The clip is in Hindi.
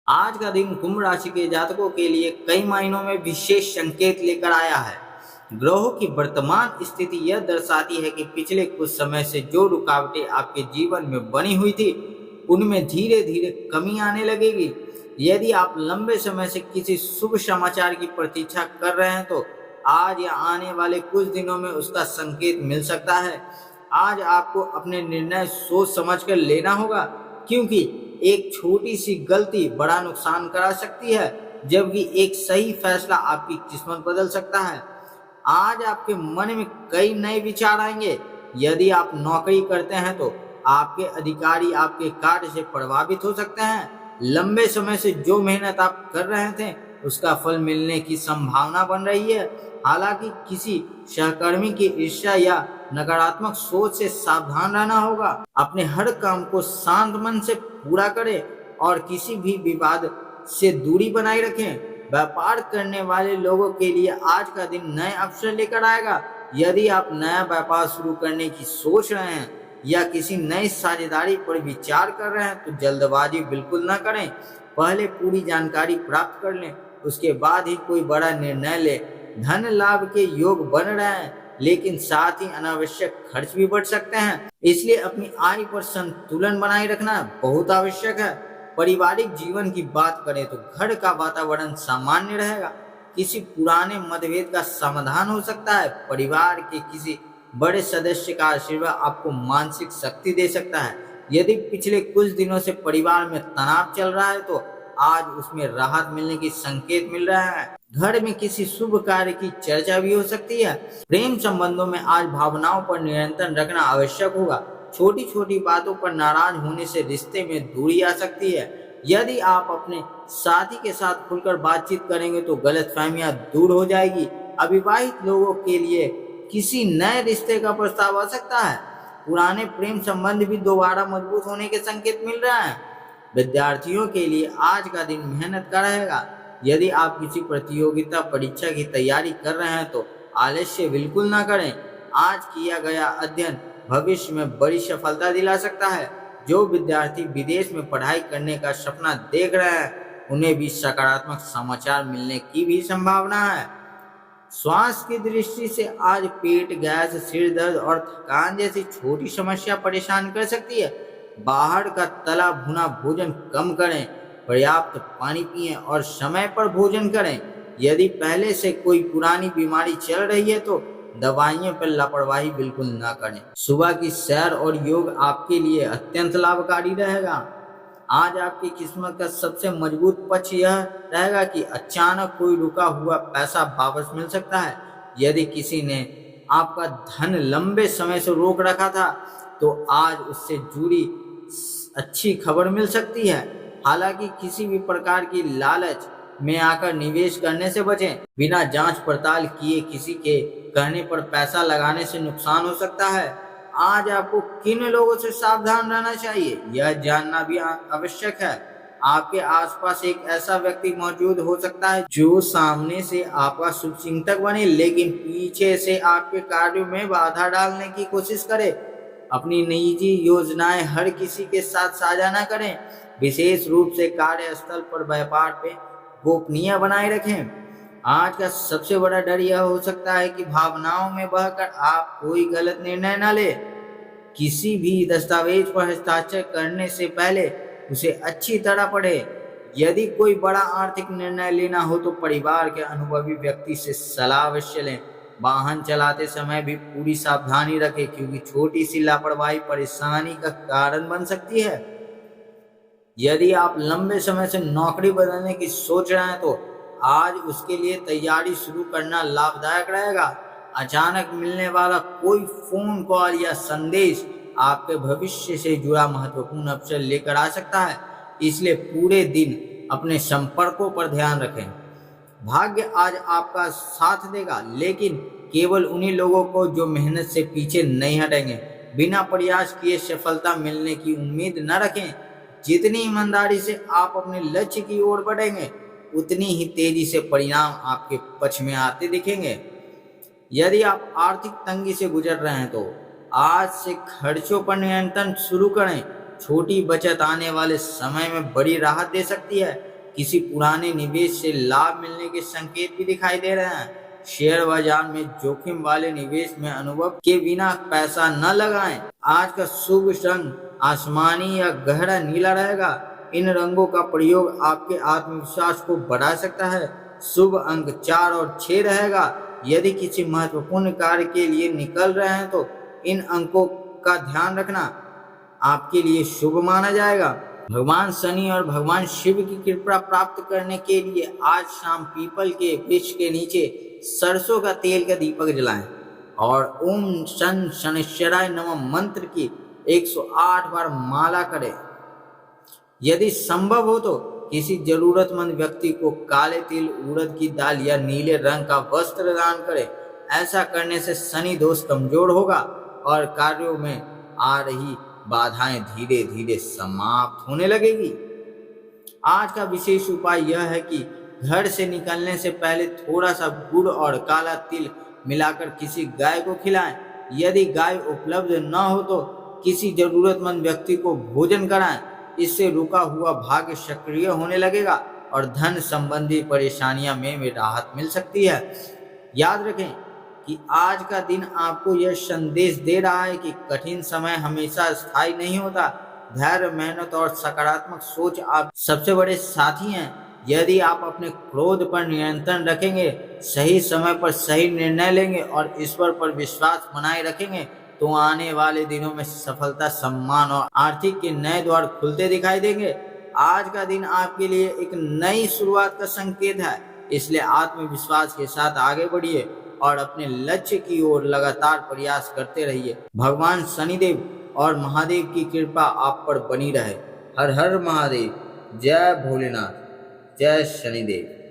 आज का दिन कुंभ राशि के जातकों के लिए कई मायनों में विशेष संकेत लेकर आया है। ग्रहों की वर्तमान स्थिति यह दर्शाती है कि पिछले कुछ समय से जो रुकावटें आपके जीवन में बनी हुई थी, उनमें धीरे धीरे कमी आने लगेगी। यदि आप लंबे समय से किसी शुभ समाचार की प्रतीक्षा कर रहे हैं, तो आज या आने वाले कुछ दिनों में उसका संकेत मिल सकता है। आज आपको अपने निर्णय सोच समझकर लेना होगा, क्योंकि एक छोटी सी गलती बड़ा नुकसान करा सकती है, जबकि एक सही फैसला आपकी किस्मत बदल सकता है। आज आपके मन में कई नए विचार आएंगे। यदि आप नौकरी करते हैं, तो आपके अधिकारी आपके कार्य से प्रभावित हो सकते हैं। लंबे समय से जो मेहनत आप कर रहे थे, उसका फल मिलने की संभावना बन रही है। हालांकि किसी सहकर्मी की ईर्ष्या या नकारात्मक सोच से सावधान रहना होगा। अपने हर काम को शांत मन से पूरा करें और किसी भी विवाद से दूरी बनाए रखें। व्यापार करने वाले लोगों के लिए आज का दिन नए अवसर लेकर आएगा। यदि आप नया व्यापार शुरू करने की सोच रहे हैं या किसी नई साझेदारी पर विचार कर रहे हैं, तो जल्दबाजी बिल्कुल न करें। पहले पूरी जानकारी प्राप्त कर लें, उसके बाद ही कोई बड़ा निर्णय लें। धन लाभ के योग बन रहे हैं, लेकिन साथ ही अनावश्यक खर्च भी बढ़ सकते हैं। इसलिए अपनी आय पर संतुलन बनाए रखना बहुत आवश्यक है। पारिवारिक जीवन की बात करें, तो घर का वातावरण सामान्य रहेगा। किसी पुराने मतभेद का समाधान हो सकता है। परिवार के किसी बड़े सदस्य का आशीर्वाद आपको मानसिक शक्ति दे सकता है। यदि पिछले कुछ दिनों से परिवार में तनाव चल रहा है, तो आज उसमें राहत मिलने की संकेत मिल रहा है। घर में किसी शुभ कार्य की चर्चा भी हो सकती है। प्रेम संबंधों में आज भावनाओं पर नियंत्रण रखना आवश्यक होगा। छोटी छोटी बातों पर नाराज होने से रिश्ते में दूरी आ सकती है। यदि आप अपने साथी के साथ खुलकर बातचीत करेंगे, तो गलतफहमियां दूर हो जाएगी। अविवाहित लोगों के लिए किसी नए रिश्ते का प्रस्ताव आ सकता है। पुराने प्रेम संबंध भी दोबारा मजबूत होने के संकेत मिल रहे हैं। विद्यार्थियों के लिए आज का दिन मेहनत का रहेगा। यदि आप किसी प्रतियोगिता परीक्षा की तैयारी कर रहे हैं, तो आलस्य बिल्कुल ना करें। आज किया गया अध्ययन भविष्य में बड़ी सफलता दिला सकता है। जो विद्यार्थी विदेश में पढ़ाई करने का सपना देख रहे हैं, उन्हें भी सकारात्मक समाचार मिलने की भी संभावना है। स्वास्थ्य की दृष्टि से आज पेट गैस, सिर दर्द और थकान जैसी छोटी समस्या परेशान कर सकती है। बाहर का तला भुना भोजन कम करें, पर्याप्त पानी पिएं और समय पर भोजन करें। यदि पहले से कोई पुरानी बीमारी चल रही है, तो दवाइयों पर लापरवाही बिल्कुल ना करें। सुबह की सैर और योग आपके लिए अत्यंत लाभकारी रहेगा। आज आपकी किस्मत का सबसे मजबूत पक्ष यह रहेगा कि अचानक कोई रुका हुआ पैसा वापस मिल सकता है। यदि किसी ने आपका धन लंबे समय से रोक रखा था, तो आज उससे जुड़ी अच्छी खबर मिल सकती है। हालांकि किसी भी प्रकार की लालच में आकर निवेश करने से बचें। बिना जांच पड़ताल किए किसी के कहने पर पैसा लगाने से नुकसान हो सकता है। आज आपको किन लोगों से सावधान रहना चाहिए, यह जानना भी आवश्यक है। आपके आसपास एक ऐसा व्यक्ति मौजूद हो सकता है जो सामने से आपका शुभचिंतक बने, लेकिन पीछे से आपके कार्यों में बाधा डालने की कोशिश करे। अपनी निजी योजनाएं हर किसी के साथ साझा न करें। विशेष रूप से कार्यस्थल पर व्यापार पे गोपनीय बनाए रखें। आज का सबसे बड़ा डर यह हो सकता है कि भावनाओं में बहकर आप कोई गलत निर्णय न ले। किसी भी दस्तावेज पर हस्ताक्षर करने से पहले उसे अच्छी तरह पढ़े। यदि कोई बड़ा आर्थिक निर्णय लेना हो, तो परिवार के अनुभवी व्यक्ति से सलाह अवश्य लें। वाहन चलाते समय भी पूरी सावधानी रखें, क्योंकि छोटी सी लापरवाही परेशानी का कारण बन सकती है। यदि आप लंबे समय से नौकरी बदलने की सोच रहे हैं, तो आज उसके लिए तैयारी शुरू करना लाभदायक रहेगा। अचानक मिलने वाला कोई फोन कॉल या संदेश आपके भविष्य से जुड़ा महत्वपूर्ण अवसर लेकर आ सकता है। इसलिए पूरे दिन अपने संपर्कों पर ध्यान रखें। भाग्य आज आपका साथ देगा, लेकिन केवल उन्हीं लोगों को जो मेहनत से पीछे नहीं हटेंगे। बिना प्रयास किए सफलता मिलने की उम्मीद न रखें। जितनी ईमानदारी से आप अपने लक्ष्य की ओर बढ़ेंगे, उतनी ही तेजी से परिणाम आपके पक्ष में आते दिखेंगे। यदि आप आर्थिक तंगी से गुजर रहे हैं, तो आज से खर्चों पर नियंत्रण शुरू करें। छोटी बचत आने वाले समय में बड़ी राहत दे सकती है। किसी पुराने निवेश से लाभ मिलने के संकेत भी दिखाई दे रहे हैं। शेयर बाजार में जोखिम वाले निवेश में अनुभव के बिना पैसा न लगाएं। आज का शुभ रंग आसमानी या गहरा नीला रहेगा। इन रंगों का प्रयोग आपके आत्मविश्वास को बढ़ा सकता है। शुभ अंक 4 और 6 रहेगा। यदि किसी महत्वपूर्ण कार्य के लिए निकल रहे हैं तो इन अंकों का ध्यान रखना आपके लिए शुभ माना जाएगा। भगवान शनि और भगवान शिव की कृपा प्राप्त करने के लिए आज शाम पीपल के वृक्ष के नीचे सरसों का तेल का दीपक जलाएं और ओम शन शनिश्चराय नमः मंत्र की 108 बार माला करें। यदि संभव हो तो किसी जरूरतमंद व्यक्ति को काले तिल, उड़द की दाल या नीले रंग का वस्त्र दान करें। ऐसा करने से शनि दोष कमजोर होगा और कार्यों में आ रही बाधाएं धीरे धीरे समाप्त होने लगेगी। आज का विशेष उपाय यह है कि घर से निकलने से पहले थोड़ा सा गुड़ और काला तिल मिलाकर किसी गाय को खिलाएं। यदि गाय उपलब्ध न हो तो किसी जरूरतमंद व्यक्ति को भोजन कराएं। इससे रुका हुआ भाग्य सक्रिय होने लगेगा और धन संबंधी परेशानियां में राहत मिल सकती है। याद रखें कि आज का दिन आपको यह संदेश दे रहा है कि कठिन समय हमेशा स्थायी नहीं होता। धैर्य, मेहनत और सकारात्मक सोच आप सबसे बड़े साथी हैं। यदि आप अपने क्रोध पर नियंत्रण रखेंगे, सही समय पर सही निर्णय लेंगे और ईश्वर पर विश्वास बनाए रखेंगे तो आने वाले दिनों में सफलता, सम्मान और आर्थिक के नए द्वार खुलते दिखाई देंगे। आज का दिन आपके लिए एक नई शुरुआत का संकेत है, इसलिए आत्मविश्वास के साथ आगे बढ़िए और अपने लक्ष्य की ओर लगातार प्रयास करते रहिए। भगवान शनिदेव और महादेव की कृपा आप पर बनी रहे। हर हर महादेव। जय भोलेनाथ। जय शनिदेव।